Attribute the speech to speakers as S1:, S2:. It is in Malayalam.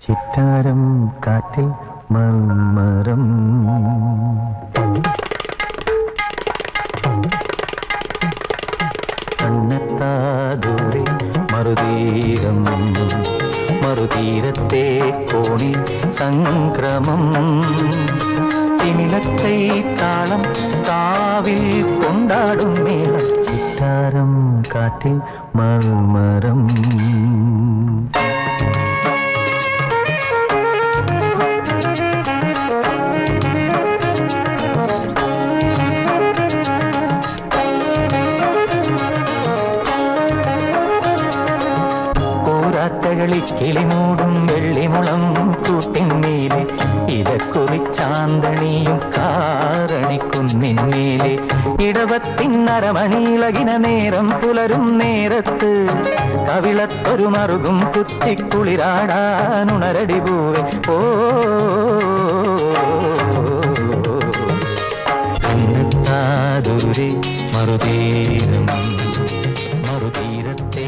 S1: ചിറ്റാരം കാറ്റിൽ മർമരം കണ്ണെത്താ ദൂരെ മറുതീരം മറുതീരത്തെ കോണിൽ സംക്രമം തിമിലക്കൈ താളം കാവിൽ കൊണ്ടാടും മേളം ചിറ്റാരം കാറ്റിൽ മർമരം ിൽ കിളിമൂടും വെള്ളിമുളം കൂട്ടിന്മേലെ ഇലക്കുറിച്ചാന്തണിയും കാരണിക്കുന്നിന്മേലെ ഇടവത്തിന്നരമണിയിളകിന നേരം പുലരും നേരത്ത് കവിളത്തൊരു മറുകും കുത്തിക്കുളിരാടാനുണരടി പൂവെ ഓ ദൂരെ മറുതീരം മറുതീരത്തെ